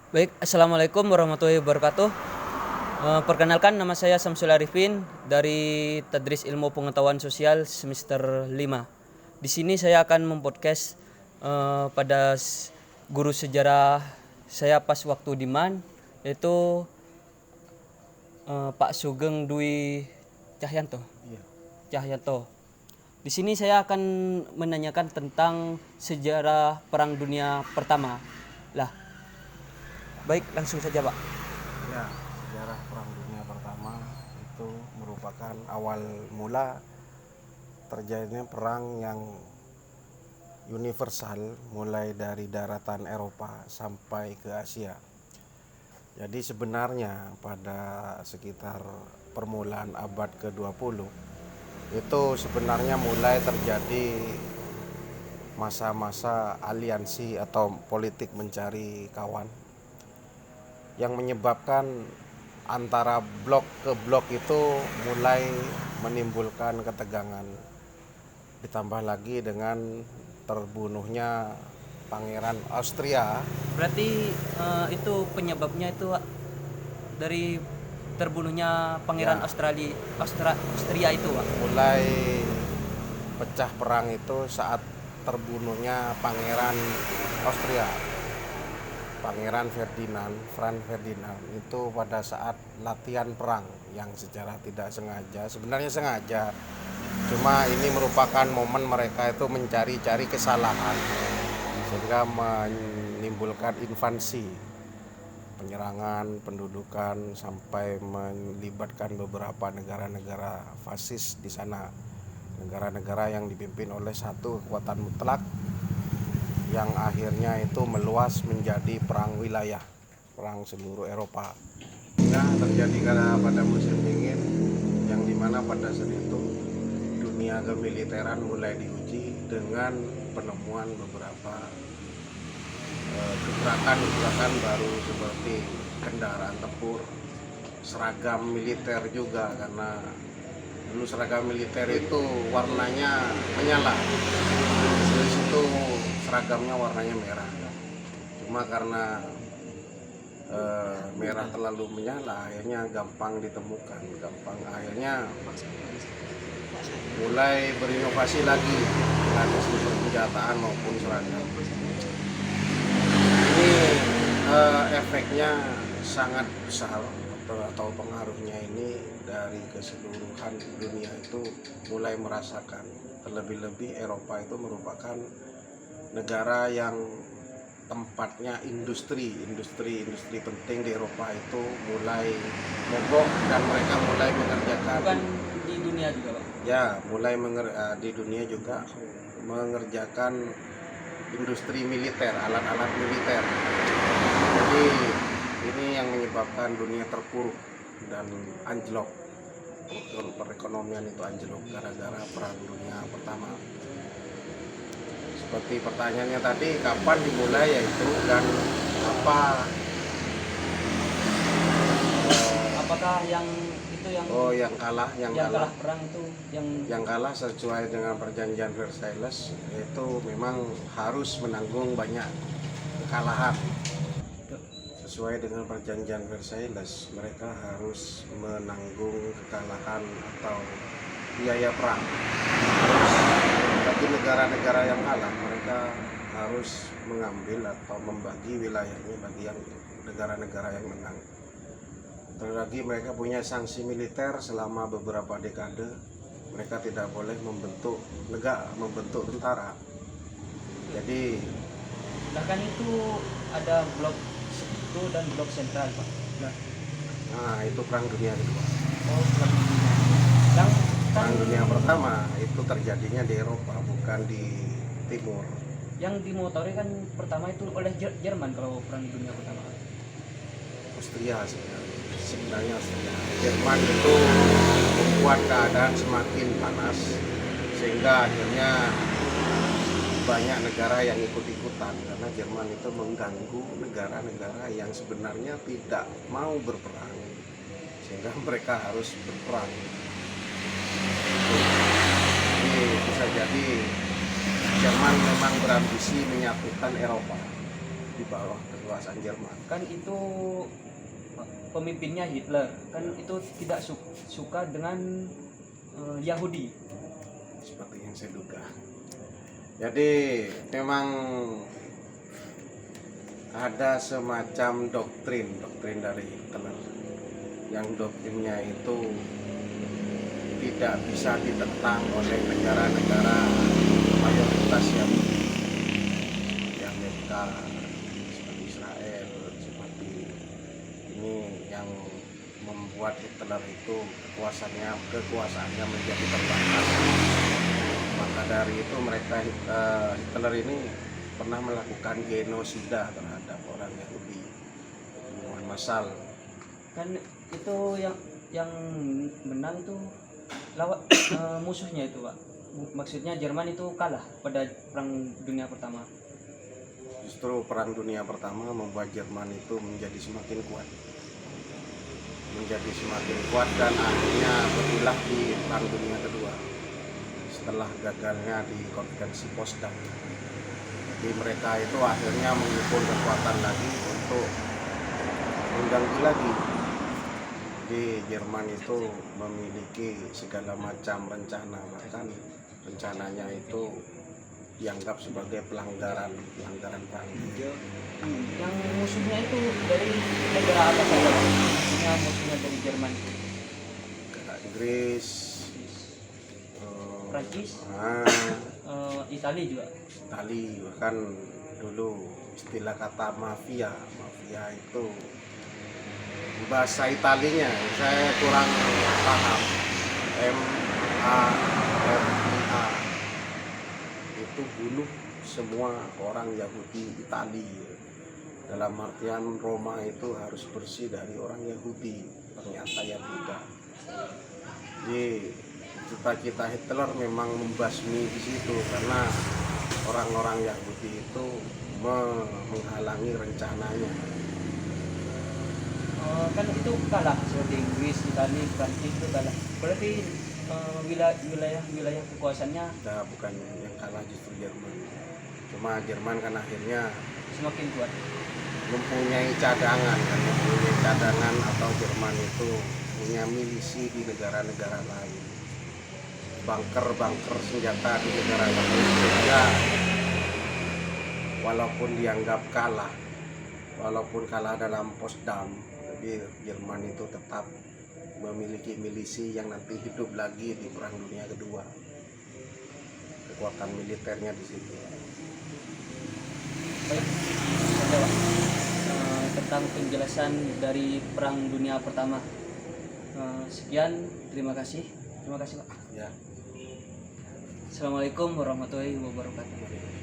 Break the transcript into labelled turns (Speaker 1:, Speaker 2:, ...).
Speaker 1: Baik, Assalamualaikum warahmatullahi wabarakatuh. Perkenalkan, nama saya Samsul Arifin dari Tadris Ilmu Pengetahuan Sosial semester 5. Di sini saya akan mempodcast pada guru sejarah saya pas waktu di MAN, yaitu Pak Sugeng Dwi Cahyanto.
Speaker 2: Iya.
Speaker 1: Cahyanto. Di sini saya akan menanyakan tentang sejarah Perang Dunia Pertama. Lah, baik, langsung saja, Pak.
Speaker 2: Ya, sejarah Perang Dunia Pertama itu merupakan awal mula terjadinya perang yang universal mulai dari daratan Eropa sampai ke Asia. Jadi sebenarnya pada sekitar permulaan abad ke-20 itu sebenarnya mulai terjadi masa-masa aliansi atau politik mencari kawan yang menyebabkan antara blok ke blok itu mulai menimbulkan ketegangan. Ditambah lagi dengan terbunuhnya Pangeran Austria.
Speaker 1: Berarti itu penyebabnya itu dari terbunuhnya Pangeran
Speaker 2: Ya.
Speaker 1: Austria itu, Pak.
Speaker 2: Mulai pecah perang itu saat terbunuhnya Pangeran Austria, Pangeran Franz Ferdinand itu pada saat latihan perang yang secara tidak sengaja, sebenarnya sengaja, cuma ini merupakan momen mereka itu mencari-cari kesalahan sehingga menimbulkan invasi, penyerangan, pendudukan sampai melibatkan beberapa negara-negara fasis di sana, negara-negara yang dipimpin oleh satu kekuatan mutlak yang akhirnya itu meluas menjadi perang wilayah, perang seluruh Eropa. Nah, terjadi karena pada musim dingin yang dimana pada saat itu dunia kemiliteran mulai diuji dengan penemuan beberapa gebrakan baru seperti kendaraan tempur, seragam militer juga, karena dulu seragam militer itu warnanya menyala. Di situ seragamnya warnanya merah. Cuma karena merah terlalu menyala, akhirnya gampang ditemukan, akhirnya mulai berinovasi lagi dengan senjata maupun seragam. Ini efeknya sangat besar atau pengaruhnya ini dari keseluruhan dunia itu mulai merasakan. Terlebih-lebih Eropa itu merupakan negara yang tempatnya industri penting di Eropa itu mulai mogok dan mereka mulai mengerjakan.
Speaker 1: Bukan di dunia juga, Pak.
Speaker 2: Ya, mulai di dunia juga mengerjakan industri militer, alat-alat militer. Jadi ini yang menyebabkan dunia terpuruk dan anjlok. Perekonomian itu anjlok gara-gara perang dunia pertama. Seperti pertanyaannya tadi, kapan dimulai yaitu dan apa?
Speaker 1: Apakah yang itu
Speaker 2: yang kalah
Speaker 1: perang itu
Speaker 2: yang kalah sesuai dengan perjanjian Versailles itu memang harus menanggung banyak kekalahan. Sesuai dengan perjanjian Versailles, mereka harus menanggung kekalahan atau biaya perang. Bagi negara-negara yang kalah, mereka harus mengambil atau membagi wilayahnya bagi yang negara-negara yang menang. Terlebih mereka punya sanksi militer selama beberapa dekade. Mereka tidak boleh membentuk tentara. Jadi
Speaker 1: bahkan itu ada blok itu dan blok sentral, Pak.
Speaker 2: nah itu perang dunia kedua.
Speaker 1: Oh, perang dunia. Yang
Speaker 2: Perang dunia pertama itu terjadinya di Eropa, bukan di timur.
Speaker 1: yang dimotori kan pertama itu oleh Jerman kalau perang dunia pertama.
Speaker 2: Austria sebenarnya Austria. Jerman itu membuat keadaan semakin panas sehingga akhirnya banyak negara yang ikut-ikutan karena Jerman itu mengganggu negara-negara yang sebenarnya tidak mau berperang sehingga mereka harus berperang. Jadi bisa jadi Jerman memang berambisi menyatukan Eropa. Di bawah kekuasaan Jerman.
Speaker 1: Kan itu pemimpinnya Hitler, kan itu tidak suka dengan Yahudi.
Speaker 2: Seperti yang saya duga. Jadi memang ada semacam doktrin dari Hitler, yang doktrinnya itu tidak bisa ditentang oleh negara-negara mayoritas Yahudi seperti Amerika, seperti Israel, seperti ini yang membuat Hitler itu kekuasaannya menjadi terbatas. Maka dari itu Hitler ini pernah melakukan genosida terhadap orang Yahudi, pembunuhan massal.
Speaker 1: Kan itu yang menang itu musuhnya itu, Pak. Maksudnya Jerman itu kalah pada Perang Dunia Pertama.
Speaker 2: Justru Perang Dunia Pertama membuat Jerman itu menjadi semakin kuat dan akhirnya berulah di Perang Dunia Kedua setelah gagalnya di konferensi Potsdam. Jadi mereka itu akhirnya mengumpul kekuatan lagi untuk mengganggu lagi. Jadi Jerman itu memiliki segala macam rencana, bahkan rencananya itu dianggap sebagai pelanggaran perang.
Speaker 1: Yang musuhnya itu dari negara apa saja, Pak? Musuhnya dari Jerman itu
Speaker 2: Negara Inggris,
Speaker 1: Prancis, Italia juga.
Speaker 2: Itali, bahkan dulu istilah kata mafia itu bahasa Italinya saya kurang paham. MAFIA itu bunuh semua orang Yahudi Itali. Dalam artian Roma itu harus bersih dari orang Yahudi. Ternyata ya tidak. Jadi cita-cita Hitler memang membasmi di situ karena orang-orang Yahudi itu menghalangi rencananya.
Speaker 1: Kan itu kalah seperti Inggris, Italia, Prancis itu kalah. Berarti wilayah kekuasaannya
Speaker 2: Bukan yang kalah, justru Jerman. Cuma Jerman kan akhirnya
Speaker 1: semakin kuat.
Speaker 2: mempunyai cadangan atau Jerman itu punya milisi di negara-negara lain, bunker senjata di negara lain, sehingga walaupun dianggap walaupun kalah dalam Potsdam, tapi Jerman itu tetap memiliki milisi yang nanti hidup lagi di Perang Dunia Kedua. Kekuatan militernya di situ.
Speaker 1: Baik, ada, Pak. Tentang penjelasan dari Perang Dunia Pertama. Sekian, terima kasih. Terima kasih, Pak.
Speaker 2: Ya.
Speaker 1: Assalamualaikum warahmatullahi wabarakatuh.